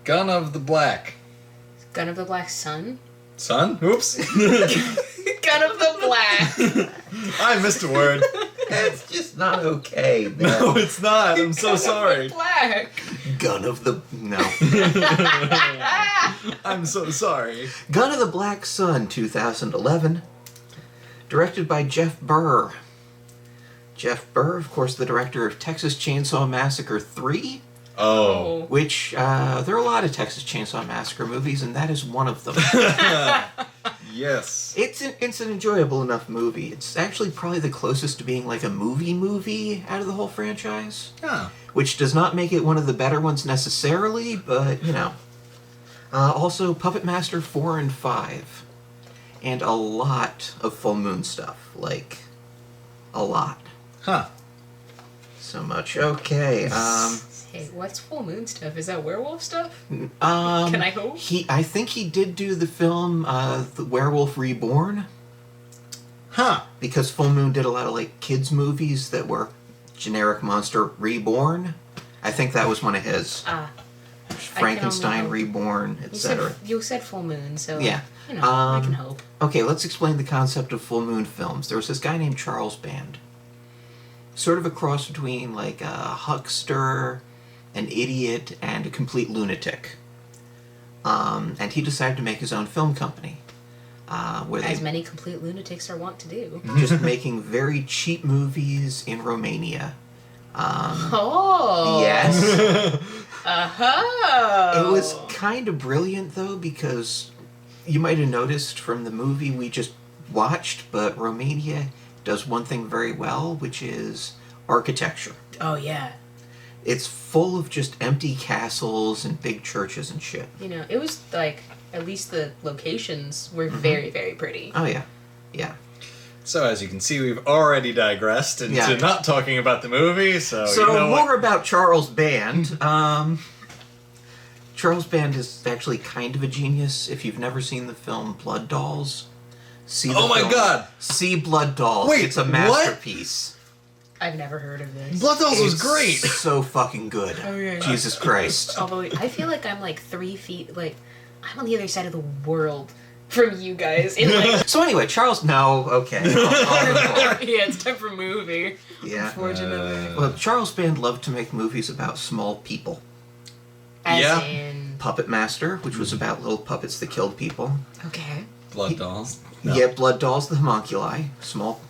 Gun of the Black. Gun of the Black Sun? Son? Oops. Gun of the Black. I missed a word. It's just not okay, man. No, it's not. I'm so Gun sorry. of the Black. Gun of the... No. I'm so sorry. Gun of the Black Sun, 2011. Directed by Jeff Burr. Jeff Burr, of course, the director of Texas Chainsaw Massacre III. Oh. Which, there are a lot of Texas Chainsaw Massacre movies, and that is one of them. Yes. It's an enjoyable enough movie. It's actually probably the closest to being like a movie out of the whole franchise. Yeah. Which does not make it one of the better ones necessarily, but, you know. Also, Puppet Master 4 and 5. And a lot of Full Moon stuff. Like, a lot. Huh. So much. Okay, Hey, what's Full Moon stuff? Is that werewolf stuff? Can I hope? I think he did do the film, The Werewolf Reborn. Huh. Because Full Moon did a lot of, like, kids' movies that were generic monster reborn. I think that was one of his. Frankenstein Reborn, etc. You said Full Moon, so Yeah. you know, I can hope. Okay, let's explain the concept of Full Moon films. There was this guy named Charles Band. Sort of a cross between, like, a huckster, an idiot, and a complete lunatic. And he decided to make his own film company. As many complete lunatics are wont to do. Just making very cheap movies in Romania. Oh! Yes. Uh-huh! It was kind of brilliant, though, because you might have noticed from the movie we just watched, but Romania does one thing very well, which is architecture. Oh, yeah. It's full of just empty castles and big churches and shit. You know, it was, like, at least the locations were very, very pretty. Oh, yeah. Yeah. So, as you can see, we've already digressed into Yeah. not talking about the movie, so you know more about Charles Band. Charles Band is actually kind of a genius. If you've never seen the film Blood Dolls, see the Oh my film. God! See Blood Dolls. Wait, it's a what? masterpiece. I've never heard of this. Blood Dolls was It's great! so fucking good. Oh, yeah. Jesus Christ. Although, I feel like I'm, like, 3 feet, like, I'm on the other side of the world from you guys. In, like... So anyway, Charles... No, okay. I'll move on. Yeah, it's time for movie. Yeah. Unfortunately. Well, Charles Band loved to make movies about small people. As Yeah. in... Puppet Master, which was about little puppets that killed people. Okay. Blood Dolls. No. Yeah, Blood Dolls, the homunculi, small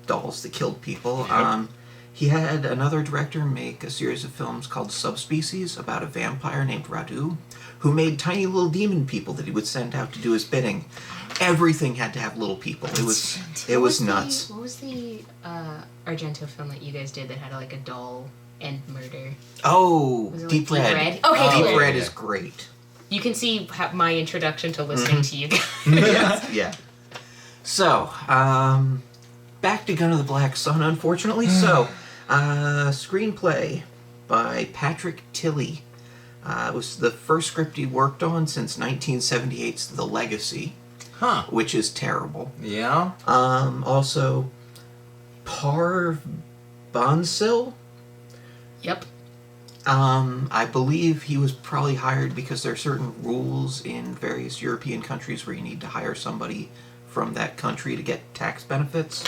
dolls that killed people. Yep. He had another director make a series of films called Subspecies about a vampire named Radu, who made tiny little demon people that he would send out to do his bidding. Everything had to have little people. It was nuts. What was the Argento film that you guys did that had, like, a doll and murder? Oh, Was it, like, Deep Red. Okay, Oh, Deep cool. Red yeah. is great. You can see my introduction to listening to you guys. Yeah. So, back to Gun of the Black Sun, unfortunately. So, screenplay by Patrick Tilley. It was the first script he worked on since 1978's The Legacy, Huh. which is terrible. Yeah? Also, Parv Bonsil. Yep. I believe he was probably hired because there are certain rules in various European countries where you need to hire somebody from that country to get tax benefits.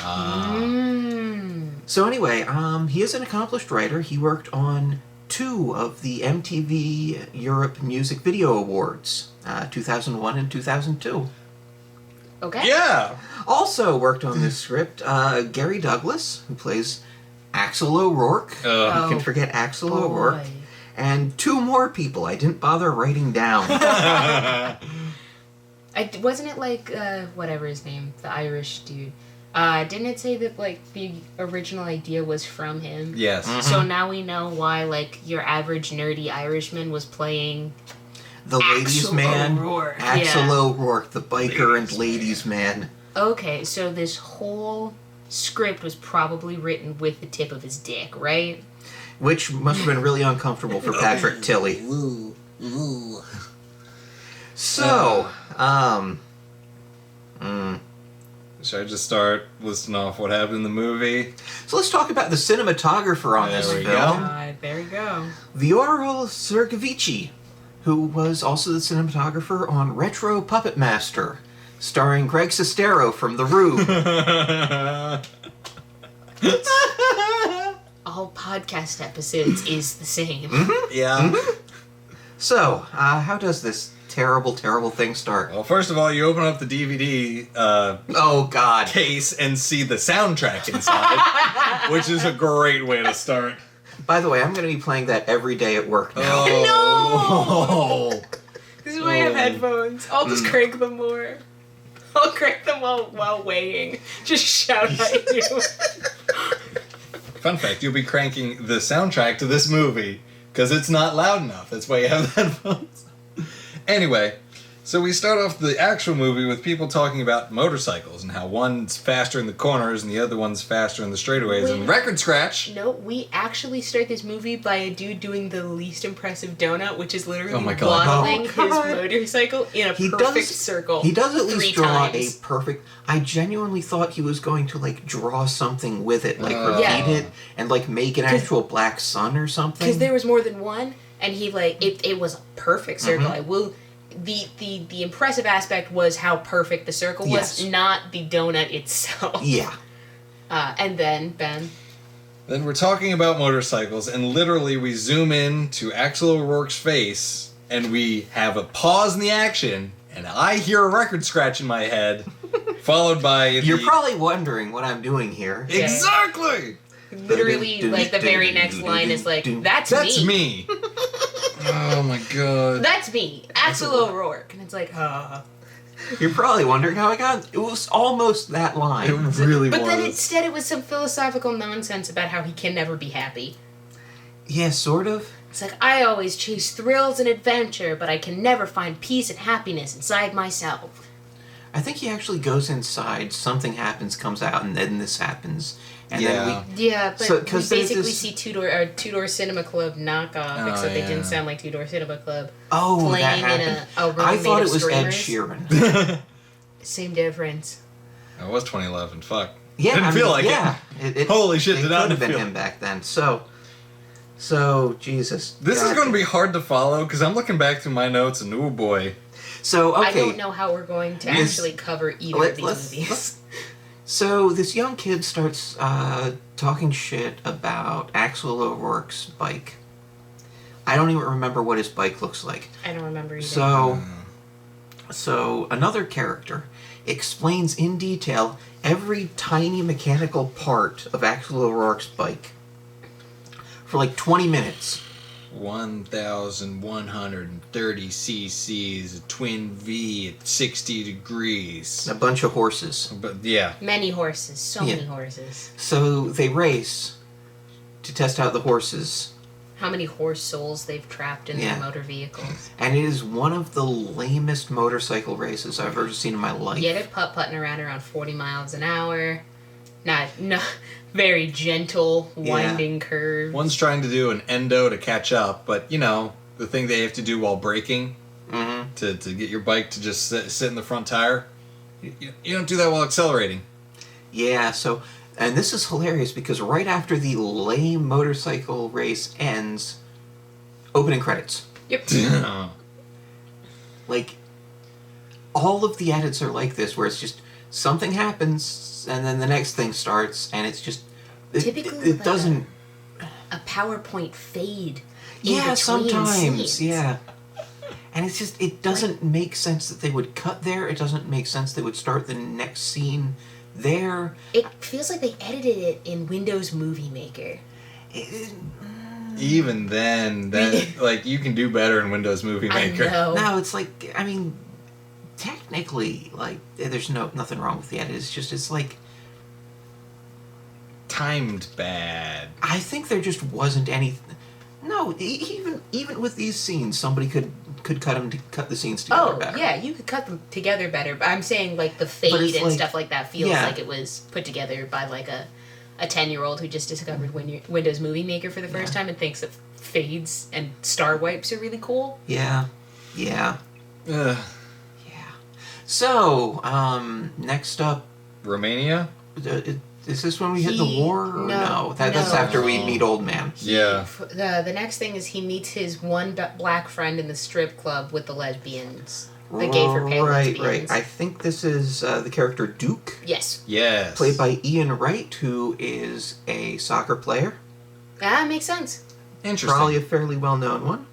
So anyway, he is an accomplished writer. He worked on 2 of the MTV Europe Music Video Awards, 2001 and 2002. Okay. Yeah! Also worked on this script, Gary Douglas, who plays Axel O'Rourke. Oh. You can forget Axel Boy. O'Rourke. And 2 more people I didn't bother writing down. Wasn't it like, whatever his name, the Irish dude? Didn't it say that, like, the original idea was from him? Yes. So now we know why, like, your average nerdy Irishman was playing The Ladies Axel Man. O'Rourke. Axel Yeah. O'Rourke, the biker and ladies man. Okay, so this whole script was probably written with the tip of his dick, right? Which must have been really uncomfortable for Patrick Tilley. Ooh. Ooh. So, Should I just start listing off what happened in the movie? so let's talk about the cinematographer on There this we film. go. There we go. Vioral Sergevici. who was also the cinematographer on Retro Puppet Master, starring Greg Sestero from The Room. All podcast episodes is the same. Yeah. So, how does this terrible, terrible thing start? Well, first of all, you open up the DVD Oh, God. case and see the soundtrack inside, which is a great way to start. By the way, I'm going to be playing that every day at work now. Oh. This is why I have headphones. I'll just crank them more. I'll crank them while weighing. Just shout at you. Fun fact, you'll be cranking the soundtrack to this movie because it's not loud enough. That's why you have headphones. Anyway, so we start off the actual movie with people talking about motorcycles and how one's faster in the corners and the other one's faster in the straightaways. And record scratch. No, we actually start this movie by a dude doing the least impressive donut, which is literally Oh my God. waddling Oh, his God. motorcycle in a perfect circle. He does at least 3 draw times. a perfect... I genuinely thought he was going to, like, draw something with it, like, Yeah. repeat it, and, like, make an actual black sun or something. Because there was more than one, and he, like, it was a perfect circle. I will... The impressive aspect was how perfect the circle was, Yes. not the donut itself. Yeah. And then, Ben... Then we're talking about motorcycles, and literally we zoom in to Axel O'Rourke's face, and we have a pause in the action, and I hear a record scratch in my head, followed by You're probably wondering what I'm doing here. Exactly! Literally, like, the very next line is like, that's me! Oh my god. That's me, Axel O'Rourke. And it's like, You're probably wondering how I got... It was almost that line. It really But was. then instead it was some philosophical nonsense about how he can never be happy. Yeah, sort of. It's like, I always chase thrills and adventure, but I can never find peace and happiness inside myself. I think he actually goes inside, something happens, comes out, and then this happens. And Yeah. then Yeah, but So, we 'cause there's basically this- see Two-Door Cinema Club knockoff, Oh, except they yeah. didn't sound like Two-Door Cinema Club. Oh, playing that in happened. a room I made thought of it was Ed streamers. Sheeran. Same difference. It was 2011, fuck. Yeah, Didn't I feel mean, like yeah. it. Holy shit, it did not could have been feel- him back then. So, Jesus. This is God. going to be hard to follow, because I'm looking back through my notes, and oh boy. So, okay. I don't know how we're going to Yes. actually cover either of these movies. So, this young kid starts talking shit about Axel O'Rourke's bike. I don't even remember what his bike looks like. I don't remember either. So another character explains in detail every tiny mechanical part of Axel O'Rourke's bike for like 20 minutes. 1,130 cc's, a twin V at 60 degrees. A bunch of horses. But yeah. Many horses. So Yeah. many horses. So they race to test out the horses. How many horse souls they've trapped in Yeah. their motor vehicles. And it is one of the lamest motorcycle races I've ever seen in my life. Yeah, they're putt-putting around 40 miles an hour. Not very gentle, winding curves. One's trying to do an endo to catch up, but you know, the thing they have to do while braking Mm-hmm. to get your bike to just sit in the front tire. You don't do that while accelerating. Yeah, so... And this is hilarious because right after the lame motorcycle race ends, opening credits. Yep. Like, all of the edits are like this, where it's just something happens, and then the next thing starts, and it's just... Typically, It like doesn't... A PowerPoint fade. in Yeah, between sometimes, scenes. yeah. And it's just, it doesn't make sense that they would cut there. It doesn't make sense they would start the next scene there. It feels like they edited it in Windows Movie Maker. Even then, that like you can do better in Windows Movie Maker. I know. No, it's like, I mean, technically, like, there's nothing wrong with the edit. It's just, it's like, Timed bad. I think there just wasn't any. No, even with these scenes, somebody could cut the scenes together Oh, better. yeah, you could cut them together better. But I'm saying, like, the But fade it's and like- stuff like that feels yeah. like it was put together by, like, a 10-year-old who just discovered Windows Movie Maker for the first time and thinks that fades and star wipes are really cool. Yeah. Ugh. So, next up, Romania? Is this when we hit the war? Or no, that's after we meet Old Man. Yeah. The next thing is he meets his one black friend in the strip club with the lesbians. The gay for pay lesbians. Right. I think this is the character Duke. Yes. Yes. Played by Ian Wright, who is a soccer player. Ah, makes sense. Interesting. Probably a fairly well-known one.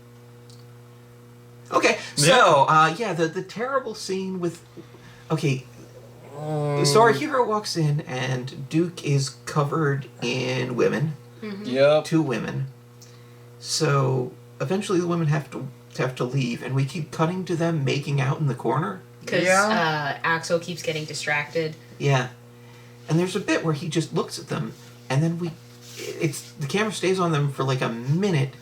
Okay, so, the terrible scene with... Okay, so our hero walks in, and Duke is covered in women. Mm-hmm. Yep. 2 women. So, eventually the women have to leave, and we keep cutting to them making out in the corner. Because Axel keeps getting distracted. Yeah. And there's a bit where he just looks at them, and then the camera stays on them for like a minute,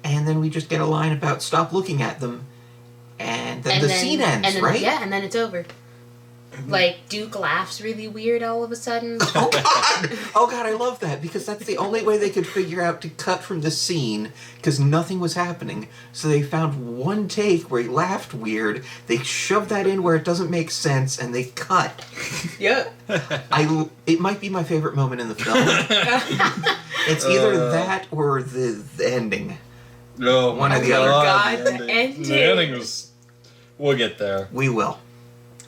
and then we just get a line about stop looking at them, and then the scene ends, right? Yeah, and then it's over. Like, Duke laughs really weird all of a sudden. Oh god, I love that, because that's the only way they could figure out to cut from the scene, because nothing was happening. So they found one take where he laughed weird, they shoved that in where it doesn't make sense, and they cut. Yep. It might be my favorite moment in the film. It's either that or the ending. No, One or the other. God, the ending. The ending was... We'll get there. We will.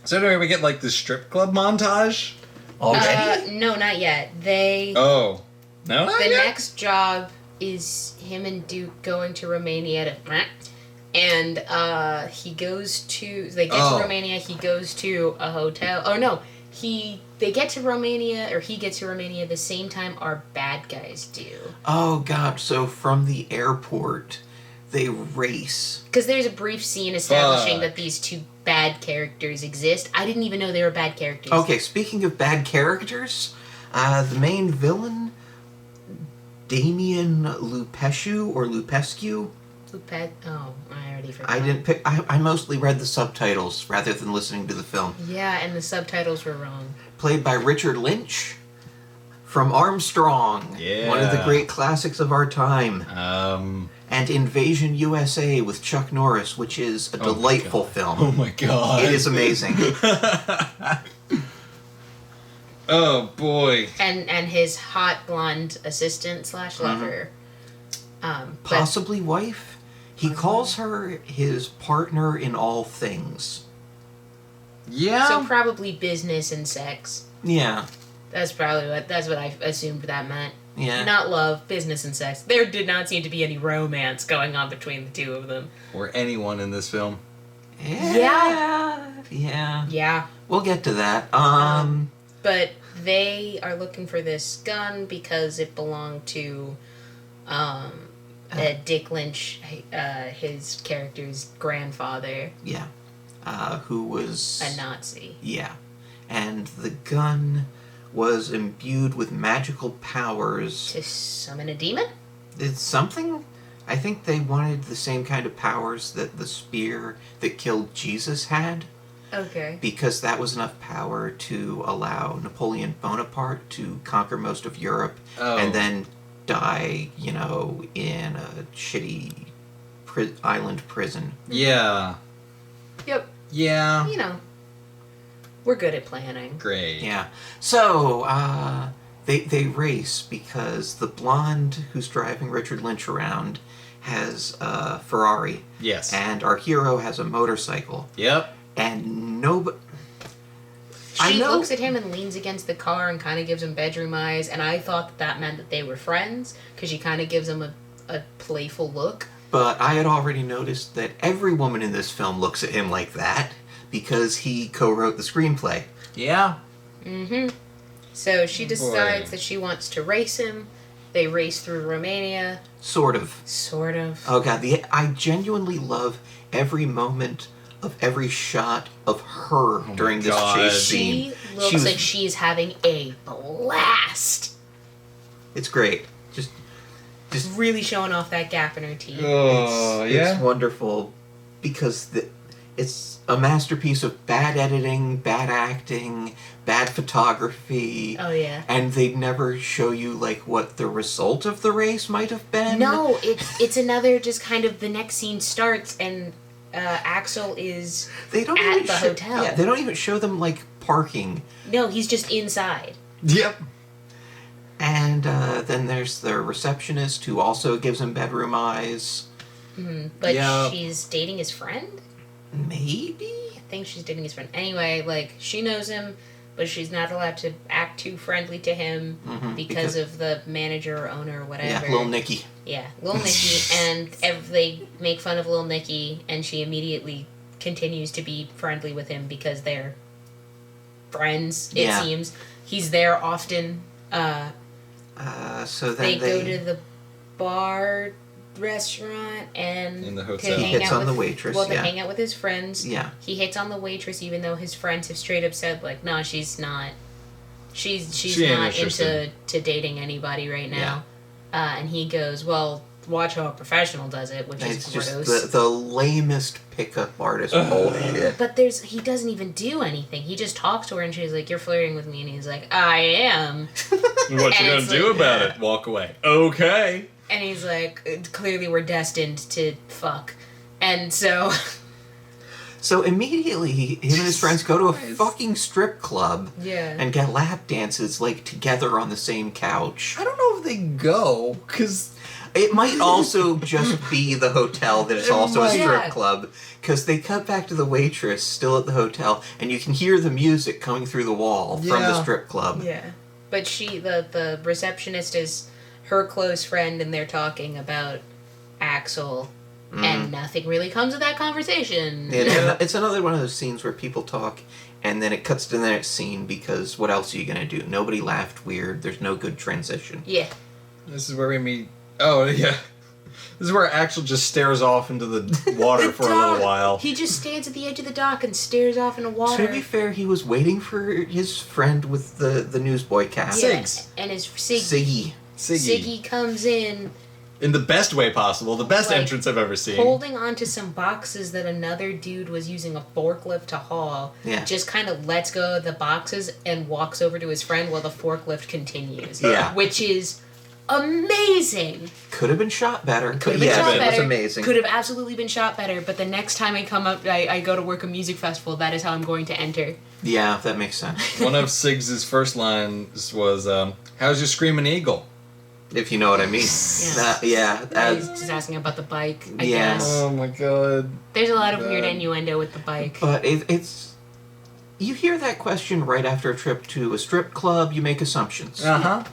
So anyway, we get like the strip club montage? Already? No, not yet. Oh. No, not The yet? next job is him and Duke going to Romania to... And he goes to... They get to Romania, he goes to a hotel. Oh, no. They get to Romania, or he gets to Romania the same time our bad guys do. Oh god, so from the airport, they race. Because there's a brief scene establishing that these 2 bad characters exist. I didn't even know they were bad characters. Okay, speaking of bad characters, the main villain, Damien Lupescu, or Lupescu. Oh, I already forgot. I didn't pick... I mostly read the subtitles rather than listening to the film. Yeah, and the subtitles were wrong. Played by Richard Lynch from Armstrong. Yeah. One of the great classics of our time. And Invasion USA with Chuck Norris, which is a delightful film. Oh my god. It is amazing. Oh boy. And his hot blonde assistant / lover. Possibly wife? He calls her his partner in all things. Yeah. So probably business and sex. Yeah. That's what I assumed that meant. Yeah. Not love, business and sex. There did not seem to be any romance going on between the 2 of them. Or anyone in this film. Yeah. Yeah. We'll get to that. But they are looking for this gun because it belonged to Dick Lynch, his character's grandfather. Yeah. Who was... a Nazi. Yeah. And the gun was imbued with magical powers. To summon a demon? It's something? I think they wanted the same kind of powers that the spear that killed Jesus had. Okay. Because that was enough power to allow Napoleon Bonaparte to conquer most of Europe and then die, in a shitty island prison. Yeah. Yep. Yeah. We're good at planning. Great. Yeah. So, they race because the blonde who's driving Richard Lynch around has a Ferrari. Yes. And our hero has a motorcycle. Yep. And nobody... She looks at him and leans against the car and kind of gives him bedroom eyes, and I thought that meant that they were friends, because she kind of gives him a playful look. But I had already noticed that every woman in this film looks at him like that, because he co-wrote the screenplay. Yeah. Mm-hmm. So she decides that she wants to race him. They race through Romania. Sort of. Oh god, I genuinely love every moment of every shot of her during this chase scene. She looks like she's having a blast. It's great. Just really showing off that gap in her teeth. Oh, it's wonderful because it's a masterpiece of bad editing, bad acting, bad photography. Oh, yeah. And they'd never show you, what the result of the race might have been. No, it's another just kind of the next scene starts and Axel is at the hotel. Yeah, they don't even show them, parking. No, he's just inside. Yep. And then there's the receptionist who also gives him bedroom eyes. But Yeah. she's dating his friend? Maybe? I think she's dating his friend. Anyway, like, she knows him, but she's not allowed to act too friendly to him because of the manager or owner or whatever. Yeah, Little Nicky. Yeah, Lil Nicky. And they make fun of Lil Nicky, and she immediately continues to be friendly with him because they're friends, it seems. He's there often. So then they go to the bar, restaurant, and in the hotel. He hits on the waitress. Well, to hang out with his friends. Yeah. He hits on the waitress, even though his friends have straight up said, like, no, she's not. She's She ain't not interested. into dating anybody right now. And he goes, well, watch how a professional does it, which It's is just gross. the lamest pickup artist bullshit. But he doesn't even do anything. He just talks to her, and she's like, "You're flirting with me," and he's like, "I am." What you And gonna it's do like, about it? Walk away. Okay. And he's like, "Clearly, we're destined to fuck," and so. So immediately, him and his friends go to a Christ. fucking strip club Yeah. and get lap dances, like, together on the same couch. I don't know if they go, because... It might also just be the hotel that is It also a might. strip Yeah. club, because they cut back to the waitress still at the hotel, and you can hear the music coming through the wall from the Yeah. strip club. Yeah. But the receptionist is her close friend, and they're talking about Axel, and nothing really comes of that conversation. It's another one of those scenes where people talk, and then it cuts to the next scene, because what else are you going to do? Nobody laughed weird. There's no good transition. Yeah. This is where we meet... Oh, yeah. This is where Axel just stares off into the water The for a little dock. while. He just stands at the edge of the dock and stares off into water. To be fair, he was waiting for his friend with the newsboy cap. Yeah, Siggs. and his Siggy. Siggy. Comes in In the best way possible. The best Like, entrance I've ever seen. holding onto some boxes that another dude was using a forklift to haul. Yeah. Just kind of lets go of the boxes and walks over to his friend while the forklift continues. Yeah. Which is amazing. Could have been shot better. Could have but been yeah, shot it better. was amazing. Could have absolutely been shot better, but the next time I go to work a music festival, that is how I'm going to enter. Yeah, that makes sense. One of Siggs' first lines was, how's your screaming eagle? If you know what I mean. Yeah. He's just asking about the bike, I Yeah. guess. Oh my god. There's a lot of weird Bad. innuendo with the bike. But it's... You hear that question right after a trip to a strip club, you make assumptions. Uh-huh.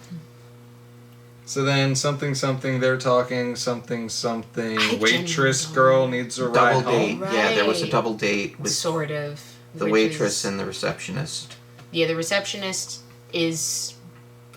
So then something, they're talking, something, I waitress genuinely girl don't- needs a ride Double date. home. Yeah, there was a Right. double date with Sort of. the which waitress is- and the receptionist. Yeah, the receptionist is,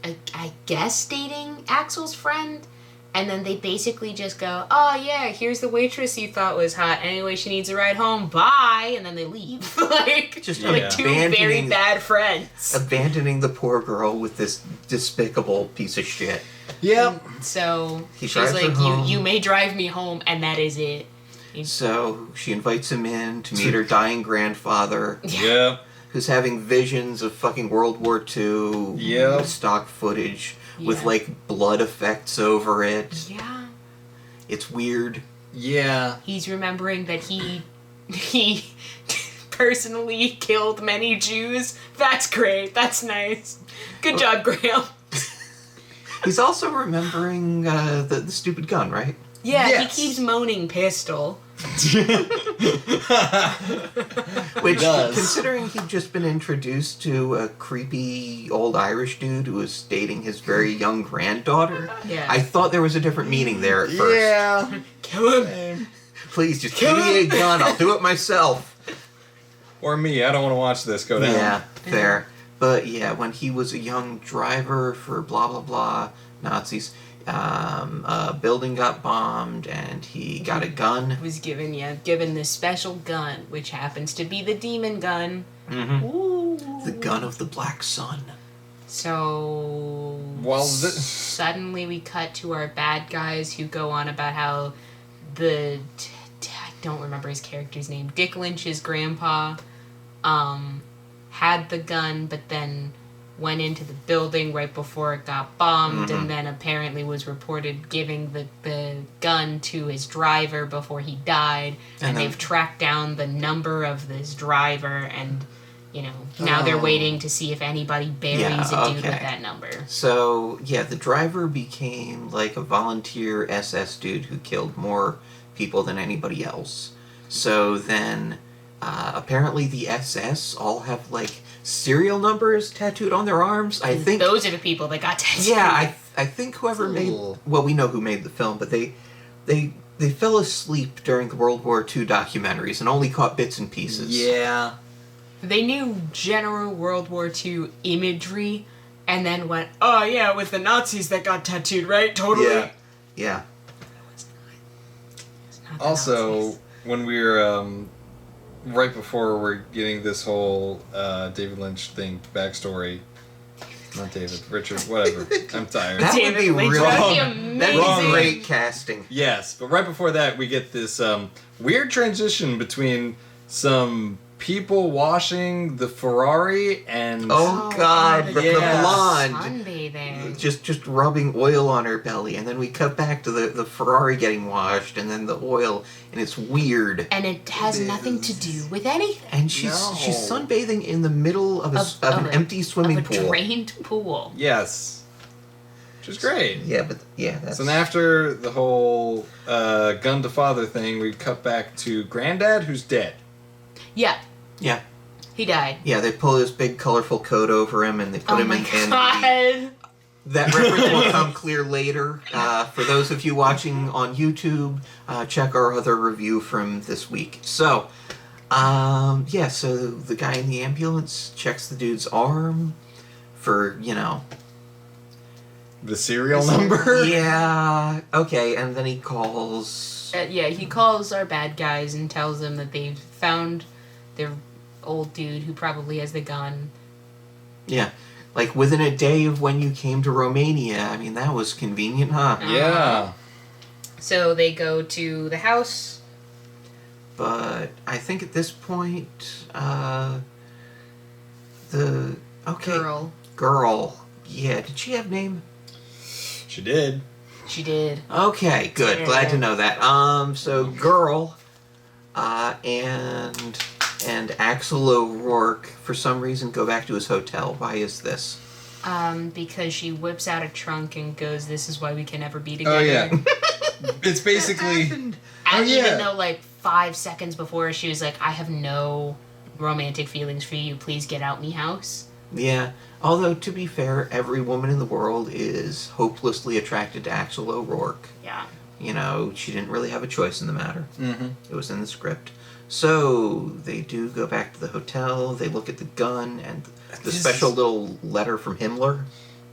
I guess, dating Axel's friend. And then they basically just go, oh, yeah, here's the waitress you thought was hot. Anyway, she needs a ride home. Bye. And then they leave. like, Just like Yeah. two very abandoning- bad friends. Abandoning the poor girl with this despicable piece of shit. Yep. So He she's drives her like, home. you may drive me home, and that is it. So she invites him in to meet her dying grandfather, Yep. who's having visions of fucking World War II Yep. stock footage with Yeah. like blood effects over it. Yeah. It's weird. Yeah. He's remembering that he personally killed many Jews. That's great. That's nice. Good job, Graham. He's also remembering the stupid gun, right? Yeah, Yes. he keeps moaning pistol. Which, does. considering he'd just been introduced to a creepy old Irish dude who was dating his very young granddaughter, Yeah. I thought there was a different meaning there at first. Yeah. Kill him. Please, just give me a gun. I'll do it myself. Or me, I don't want to watch this go down. Yeah, fair. But yeah, when he was a young driver for blah blah blah Nazis, a building got bombed and he got a gun. Was given this special gun, which happens to be the demon gun. Mm-hmm. Ooh. The gun of the Black Sun. So Well, suddenly we cut to our bad guys who go on about how I don't remember his character's name. Dick Lynch's grandpa had the gun, but then went into the building right before it got bombed, and then apparently was reported giving the gun to his driver before he died, and then- they've tracked down the number of this driver, and you know, now they're waiting to see if anybody buries a dude with that number. So, yeah, the driver became like a volunteer SS dude who killed more people than anybody else. So then, apparently the SS all have, like, serial numbers tattooed on their arms. I think those are the people that got tattooed. Yeah, I think whoever made... Well, we know who made the film, but they fell asleep during the World War II documentaries and only caught bits and pieces. Yeah. They knew general World War II imagery and then went, oh yeah, it was the Nazis that got tattooed, right? Totally. Yeah. Also, Nazis. when we were, right before we're getting this whole David Lynch thing, backstory, not David, Richard, whatever. I'm tired. That would David be Lynch, real. that'd be That'd be amazing. great casting. Yes, but right before that, we get this weird transition between some people washing the Ferrari and... Oh God, the yeah. blonde. Sunbathing. Just rubbing oil on her belly, and then we cut back to the Ferrari getting washed, and then the oil, and it's weird. And it has nothing to do with anything. And she's sunbathing in the middle of an empty swimming of a pool. drained pool. Yes. Which is great. Yeah, but that's... So then after the whole gun to father thing, we cut back to Granddad, who's dead. Yeah. Yeah. He died. Yeah, they pull this big colorful coat over him, and they put him in. God. And that reference will come clear later. For those of you watching on YouTube, check our other review from this week. So, so the guy in the ambulance checks the dude's arm for, The serial number? Yeah, okay, and then he calls... He calls our bad guys and tells them that they've found their old dude who probably has the gun. Yeah, like within a day of when you came to Romania. I mean, that was convenient, huh? Yeah. So they go to the house. But I think at this point, Girl. Yeah, did she have name? She did. She did. Okay, good. Yeah. Glad to know that. So Girl, and Axel O'Rourke, for some reason, go back to his hotel. Why is this? Because she whips out a trunk and goes, "This is why we can never be together." Oh, yeah. It's basically... And Oh, yeah. even though, 5 seconds before, she was like, "I have no romantic feelings for you. Please get out me house." Yeah. Although, to be fair, every woman in the world is hopelessly attracted to Axel O'Rourke. Yeah. She didn't really have a choice in the matter. Mm-hmm. It was in the script. So, they do go back to the hotel, they look at the gun, and the special little letter from Himmler.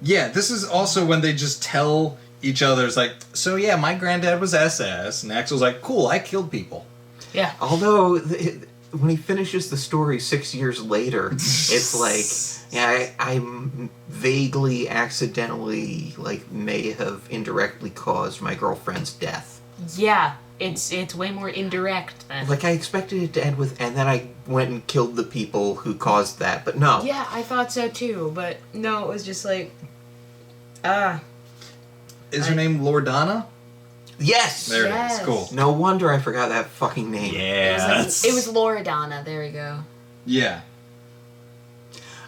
Yeah, this is also when they just tell each other, it's like, so yeah, my granddad was SS, and Axel's like, cool, I killed people. Yeah. Although, when he finishes the story 6 years later, it's like, yeah, I vaguely, accidentally, may have indirectly caused my girlfriend's death. Yeah. It's way more indirect than... I expected it to end with, and then I went and killed the people who caused that, but no. Yeah, I thought so too, but no, it was just Is her name Lordana? Yes! There Yes. it is, cool. No wonder I forgot that fucking name. Yeah. It was Loredana, there we go. Yeah.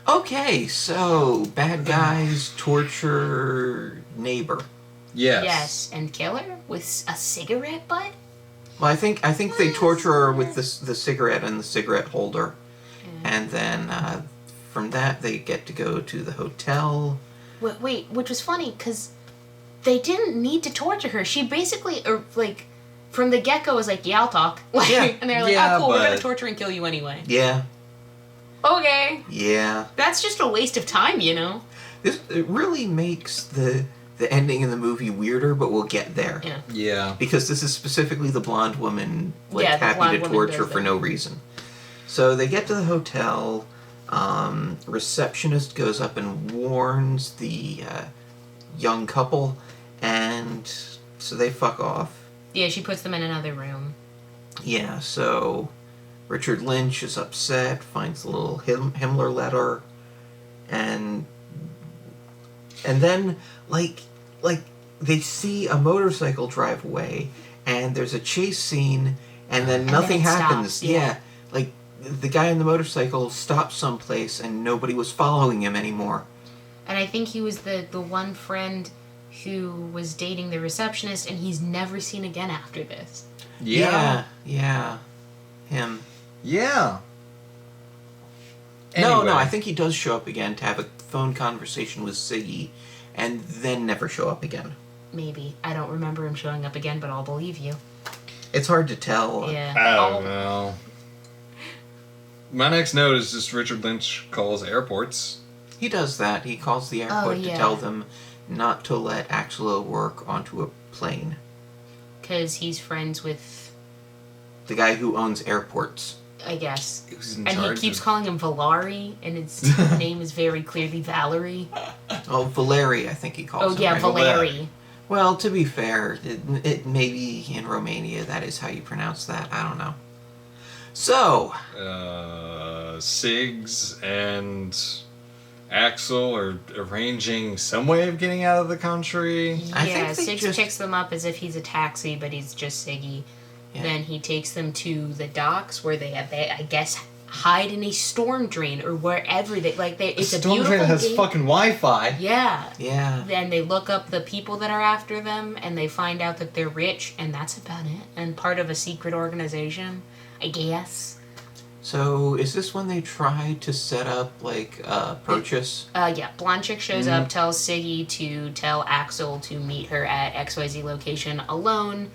Okay, so, bad guys torture neighbor. Yes. Yes, and kill her with a cigarette butt? Well, I think they torture her with the cigarette and the cigarette holder. And then, from that, they get to go to the hotel. Wait, which was funny, because they didn't need to torture her. She basically, from the get-go was like, yeah, I'll talk. Yeah. And they're like, Yeah, oh, cool, we're but- gonna torture and kill you anyway. Yeah. Okay. Yeah. That's just a waste of time, It really makes the ending in the movie weirder, but we'll get there. Yeah. Yeah. Because this is specifically the blonde woman, The happy blonde to woman torture does for that. no reason. So they get to the hotel. Receptionist goes up and warns the young couple, and so they fuck off. Yeah, she puts them in another room. Yeah, so Richard Lynch is upset, finds the little Himmler letter, and then they see a motorcycle drive away, and there's a chase scene, and then And nothing then it happens. stops, yeah. the guy on the motorcycle stopped someplace and nobody was following him anymore. And I think he was the one friend who was dating the receptionist, and he's never seen again after this. Yeah. Him. Yeah. No, Anyway. I think he does show up again to have a phone conversation with Siggy, and then never show up again. Maybe. I don't remember him showing up again, but I'll believe you. It's hard to tell. Yeah. I don't know. My next note is just Richard Lynch calls airports. He does that. He calls the airport to yeah. tell them not to let Axel O'Rourke onto a plane. Because he's friends with, The guy who owns airports. I guess. Who's in And he charge keeps of- calling him Valari, and his name is very clearly Valerie. Oh, Valeri, I think he calls Oh, him. yeah, right? Valeri. Well, to be fair, it maybe in Romania that is how you pronounce that. I don't know. So, Siggs and Axel are arranging some way of getting out of the country. I think Yeah, they Siggs just- picks them up as if he's a taxi, but he's just Siggy. Yeah. Then he takes them to the docks where they I guess, hide in a storm drain or wherever they it's a Storm beautiful Drain has game. fucking Wi-Fi. Yeah. yeah. Then they look up the people that are after them, and they find out that they're rich, and that's about it. And part of a secret organization, I guess. So, is this when they try to set up, purchase? Yeah, Blonde Chick shows up, tells Siggy to tell Axel to meet her at XYZ location alone,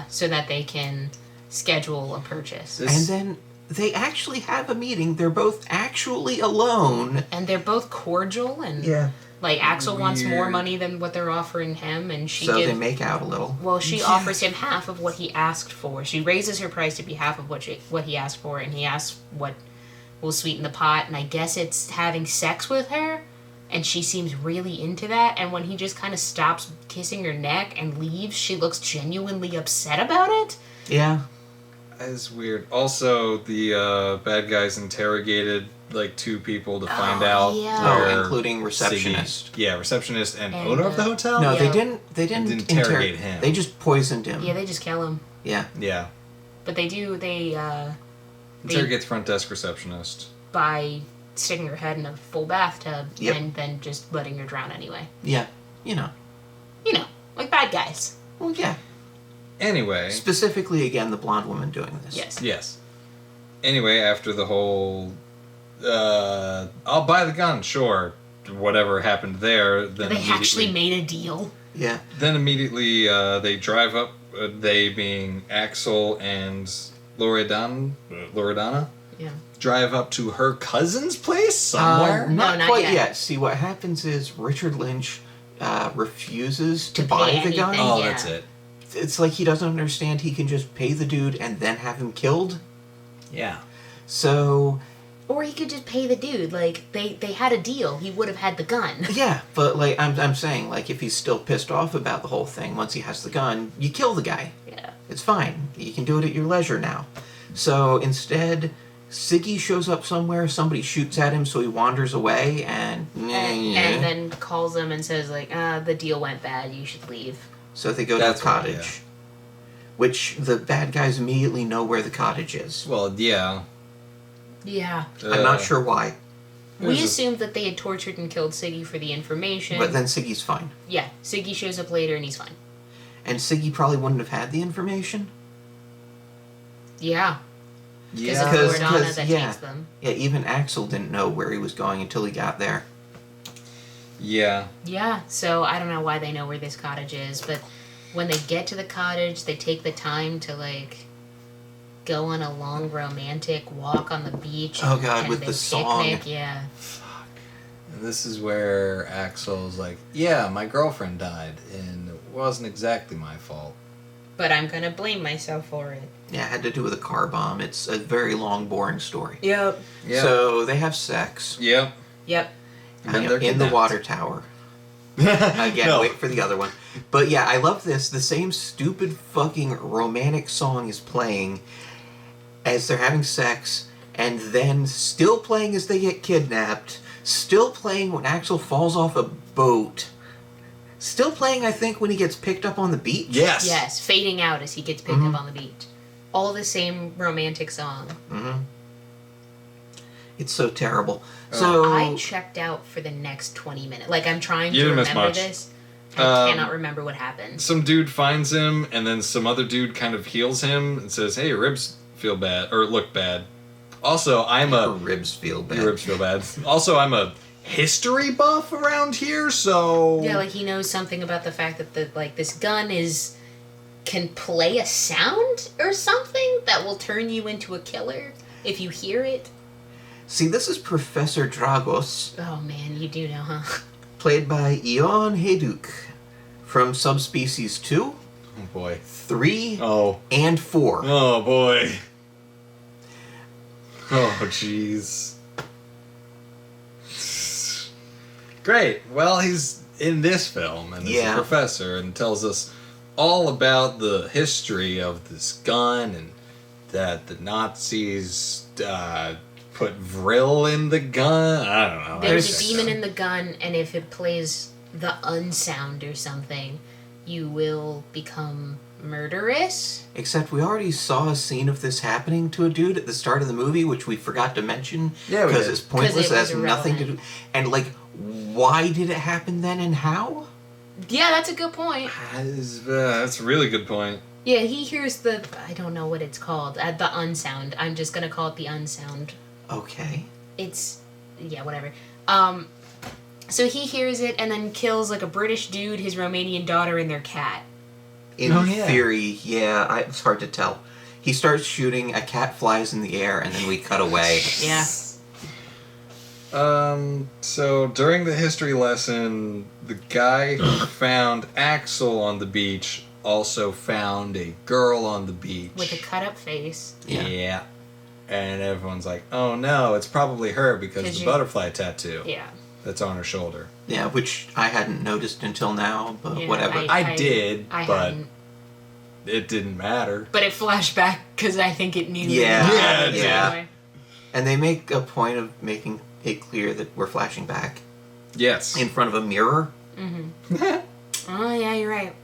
so that they can schedule a purchase. And then they actually have a meeting. They're both actually alone. And they're both cordial, and Axel wants more Weird. money than what they're offering him, and she So gives. they make out a little. Well, she offers him half of what he asked for. She raises her price to be half of what he asked for, and he asks what will sweeten the pot, and I guess it's having sex with her, and she seems really into that, and when he just kind of stops kissing her neck and leaves, she looks genuinely upset about it. Yeah. That's weird. Also, the bad guys interrogated two people to find out. yeah. where Including receptionist. Siggy- yeah, receptionist and, And, owner of the hotel. No, Yeah. they didn't interrogate him. They just poisoned him. Yeah, they just kill him. Yeah. Yeah. But they Interrogate the front desk receptionist. by sticking her head in a full bathtub Yep. and then just letting her drown anyway. Yeah. You know. Like bad guys. Well, yeah. Anyway. Specifically, again, the blonde woman doing this. Yes. Yes. Anyway, after the whole, I'll buy the gun, sure. Whatever happened there, then They actually immediately- made a deal. Yeah. Then immediately they drive up. They being Axel and Loredana, Yeah. drive up to her cousin's place somewhere. Not No, not quite yet. yet. See, what happens is Richard Lynch refuses to To buy pay the gun. anything. Oh, yeah. that's it. It's like he doesn't understand he can just pay the dude and then have him killed. Yeah. So, Or he could just pay the dude. Like, they had a deal. He would have had the gun. yeah, but I'm saying, if he's still pissed off about the whole thing, once he has the gun, you kill the guy. Yeah. It's fine. You can do it at your leisure now. So instead, Siggy shows up somewhere, somebody shoots at him, so he wanders away, and And then calls him and says, the deal went bad. You should leave. so they go That's to the right, cottage. yeah. Which the bad guys immediately know where the cottage is. Well, yeah. Yeah. I'm not sure why, We There's a- assumed that they had tortured and killed Siggy for the information. but then Siggy's fine. Yeah. Siggy shows up later and he's fine. And Siggy probably wouldn't have had the information. Yeah. Because Yeah. it's Loredana 'cause, that yeah. takes them. Yeah, even Axel didn't know where he was going until he got there. Yeah. Yeah, so I don't know why they know where this cottage is, but when they get to the cottage, they take the time to go on a long romantic walk on the beach. Oh, God, and with they the song. picnic, yeah. And this is where Axel's like, yeah, my girlfriend died, and it wasn't exactly my fault. But I'm gonna blame myself for it. Yeah, it had to do with a car bomb. It's a very long, boring story. Yep. Yeah. So they have sex Yep. Yep. And then they're in the kidnapped. water tower. Again, No. wait for the other one. But yeah, I love this. The same stupid fucking romantic song is playing as they're having sex, and then still playing as they get kidnapped, still playing when Axel falls off a boat, still playing, I think, when he gets picked up on the beach. Yes. Yes, fading out as he gets picked up on the beach. All the same romantic song. Mm-hmm. It's so terrible. So I checked out for the next 20 minutes. Like, I'm trying You to didn't miss remember much. this. I cannot remember what happened. Some dude finds him, and then some other dude kind of heals him and says, "Hey, your ribs feel bad or look bad." Also, Your ribs feel bad. Your ribs feel bad. Also, I'm a history buff around here, so Yeah, like, he knows something about the fact that this gun can play a sound or something that will turn you into a killer if you hear it. See, this is Professor Dragos, Oh man, you do know, huh? played by Ion Hayduk from Subspecies 2, Oh boy. 3, Oh. and 4. Oh boy. Oh jeez. Great. Well, he's in this film and is a professor and tells us all about the history of this gun and that the Nazis put Vril in the gun. I don't know. There's a demon in the gun, and if it plays the unsound or something, you will become murderous. Except we already saw a scene of this happening to a dude at the start of the movie, which we forgot to mention. Yeah, we because did. it's pointless. It has irrelevant. nothing to do. And, like, why did it happen then and how? Yeah, that's a good point. That's a really good point. Yeah, he hears the, I don't know what it's called, the unsound. I'm just gonna call it the unsound. Okay. It's, yeah, whatever. So he hears it and then kills, like, a British dude, his Romanian daughter, and their cat. In theory, yeah, it's hard to tell. He starts shooting, a cat flies in the air, and then we cut away. Yeah. So during the history lesson, the guy who found Axel on the beach also found a girl on the beach. With a cut-up face. Yeah. And everyone's like, oh no, it's probably her because of the butterfly tattoo Yeah. that's on her shoulder. Yeah, which I hadn't noticed until now, but Yeah, whatever. I did, I but hadn't. it didn't matter. But it flashed back because I think it knew. Yeah, Yeah, yeah. And they make a point of making it clear that we're flashing back Yes. in front of a mirror. Oh, yeah, you're right.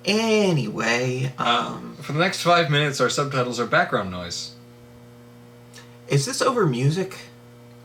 Anyway, For the next 5 minutes, our subtitles are background noise. is this over music?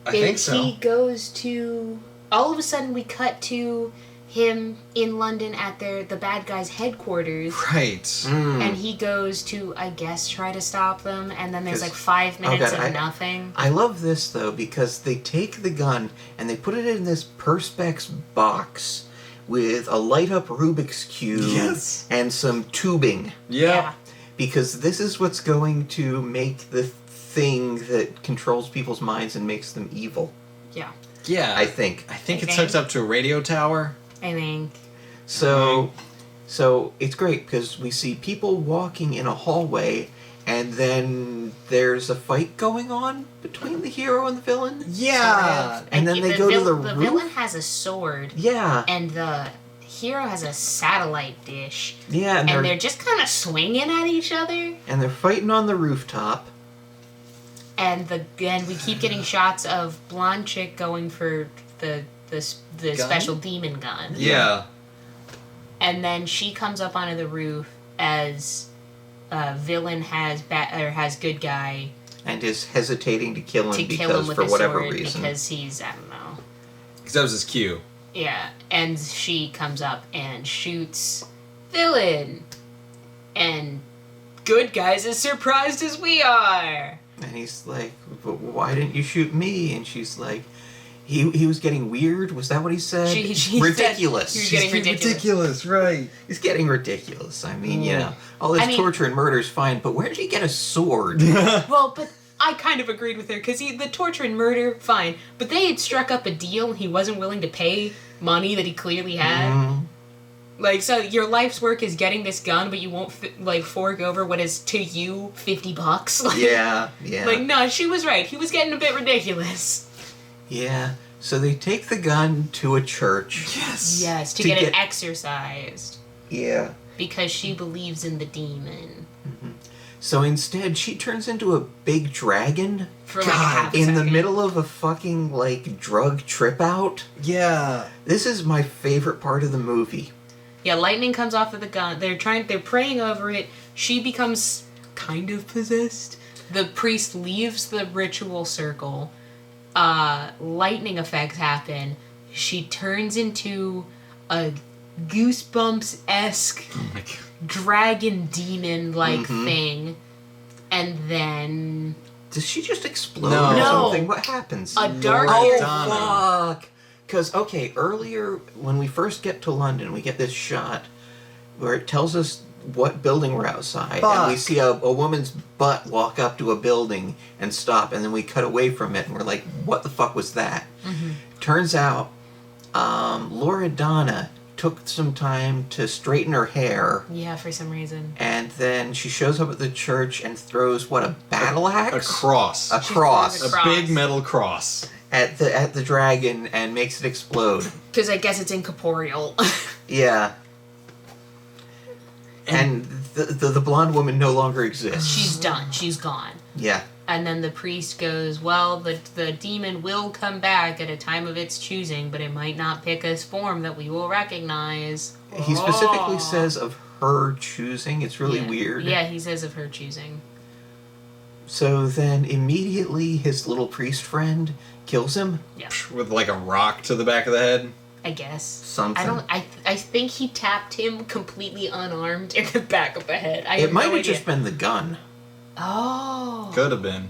I think so. He goes to... All of a sudden, we cut to him in London at the bad guy's headquarters. Right. And he goes to, I guess, try to stop them. And then there's like 5 minutes of nothing. I love this, though, because they take the gun and they put it in this Perspex box with a light-up Rubik's Cube and some tubing. Yeah. Because this is what's going to make the thing that controls people's minds and makes them evil. Yeah. Yeah. I think. I think it's hooked up to a radio tower. I think. So it's great because we see people walking in a hallway, and then there's a fight going on between the hero and the villain. Yeah. And then they go to the roof. The villain has a sword. Yeah. And the hero has a satellite dish. Yeah, and they're just kind of swinging at each other. And they're fighting on the rooftop. And we keep getting shots of blonde chick going for the special demon gun. Yeah. And then she comes up onto the roof as villain has good guy and is hesitating to kill him with for a whatever sword reason. because he's, I don't know. Because that was his cue. Yeah, and she comes up and shoots villain. And good guy's as surprised as we are. And he's like, but why didn't you shoot me? And she's like, he was getting weird? Was that what he said? She ridiculous. Said he was getting ridiculous, right. He's getting ridiculous. I mean, you know, all this torture and murder is fine, but where did he get a sword? Well, but I kind of agreed with her, because the torture and murder, fine. But they had struck up a deal, and he wasn't willing to pay money that he clearly had. Mm-hmm. Like, so your life's work is getting this gun, but you won't, fork over what is, to you, $50. Like, yeah. Like, no, she was right. He was getting a bit ridiculous. Yeah. So they take the gun to a church. Yes, to get it exorcised. Yeah. Because she believes in the demon. Mm-hmm. So instead, she turns into a big dragon. For like a half a in the second. middle of a fucking, like, drug trip out. Yeah. This is my favorite part of the movie. Yeah, lightning comes off of the gun. They're praying over it. She becomes kind of possessed. The priest leaves the ritual circle, lightning effects happen. She turns into a Goosebumps-esque Oh my God. dragon demon-like thing. And then... Does she just explode No. or No. something? What happens? a dark Lord. hair... Donna. Fuck. Because, okay, earlier, when we first get to London, we get this shot where it tells us what building we're outside. And we Fuck. see a woman's butt walk up to a building and stop, and then we cut away from it, and we're like, what the fuck was that? Turns out, Laura Donna took some time to straighten her hair, Yeah, for some reason. and then she shows up at the church and throws, what, a battle axe? A cross. A She cross. throws A big metal cross. At the dragon and makes it explode. Because I guess it's incorporeal. Yeah. And the blonde woman no longer exists. She's done. She's gone. Yeah. And then the priest goes, well, the demon will come back at a time of its choosing, but it might not pick a form that we will recognize. He specifically Oh. says of her choosing. It's really Yeah. weird. Yeah, he says of her choosing. So then immediately his little priest friend kills him. Yeah, With like a rock to the back of the head. I guess. Something. I think he tapped him completely unarmed in the back of the head. I It have might no have idea. just been the gun. Oh. Could have been.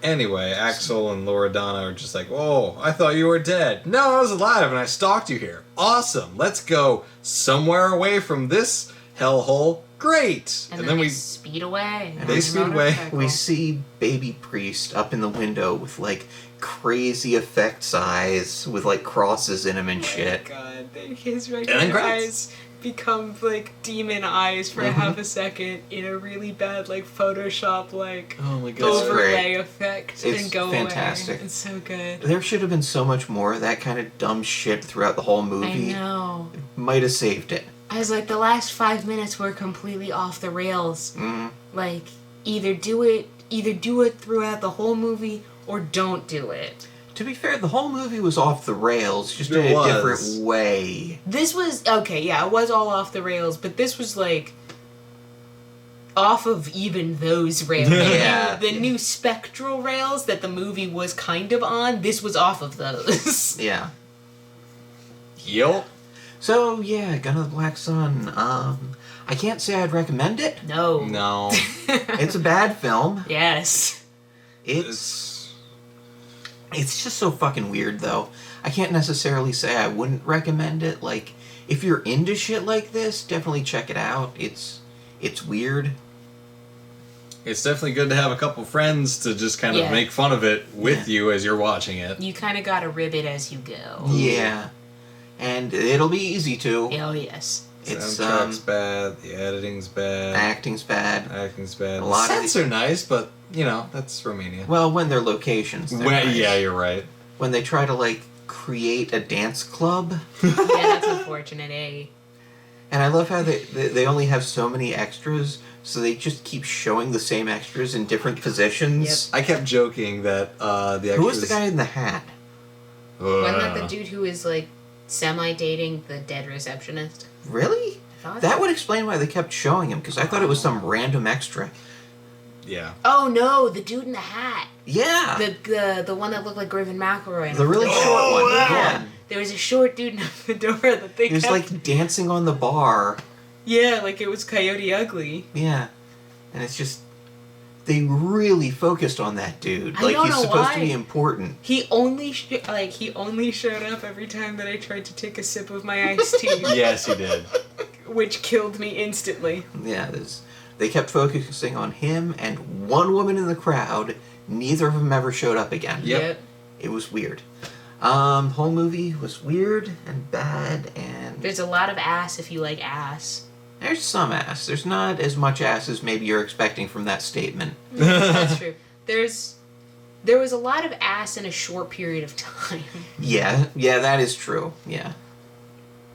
Anyway, Axel and Laura Donna are just like, oh, I thought you were dead. No, I was alive and I stalked you here. Awesome. Let's go somewhere away from this hellhole. Great. And then we speed away. And they on their speed away. motorcycle. We see baby priest up in the window with like crazy effects eyes with like crosses in him and shit. God, his And regular then credits. eyes become like demon eyes for half a second in a really bad like Photoshop like Oh my That's overlay great. effect It's and go fantastic. away. It's so good. There should have been so much more of that kind of dumb shit throughout the whole I movie. know. Might have saved it. I was like, the last 5 minutes were completely off the rails. Mm. Like, either do it throughout the whole movie or don't do it. To be fair, the whole movie was off the rails, just in It a was. different way. This was okay, yeah, it was all off the rails, but this was like off of even those rails. Yeah. The new spectral rails that the movie was kind of on, this was off of those. Yeah. Yup. So, yeah, Gun of the Black Sun. I can't say I'd recommend it. No. No. It's a bad film. Yes. It's just so fucking weird, though. I can't necessarily say I wouldn't recommend it. Like, if you're into shit like this, definitely check it out. It's weird. It's definitely good to have a couple friends to just kind of Yeah. make fun of it with you as you're watching it. You kind of gotta rib it as you go. Yeah. And it'll be easy to. Oh, yes. It's Soundtrack's bad, the editing's bad, acting's bad. acting's bad. A The lot of sets are nice, but you know that's Romania. Well, when they're locations. They're Well, nice. yeah, you're right. When they try to like create a dance club, Yeah, that's unfortunate, eh? and I love how they only have so many extras, so they just keep showing the same extras in different positions. I kept joking that the extras. Who was the guy in the hat? Wasn't that the dude who was like semi-dating the dead receptionist? Really? I thought That so. would explain why they kept showing him, because I thought it was some random extra. Yeah. Oh no, the dude in the hat. Yeah, The one that looked like Griffin McElroy. the really short Oh, one. wow. Yeah, There was a short dude in the door that they he was kept. like dancing on the bar. Yeah, like it was Coyote Ugly. Yeah, and it's just they really focused on that dude. I Like don't he's know supposed to why. be important. He only showed up every time that I tried to take a sip of my iced tea, Yes, he did. which killed me instantly. Yeah, they kept focusing on him and one woman in the crowd. Neither of them ever showed up again. Yep. It was weird. Whole movie was weird and bad, and There's a lot of ass if you like ass. there's some ass. There's not as much ass as maybe you're expecting from that statement. That's true. There was a lot of ass in a short period of time. Yeah, that is true. Yeah.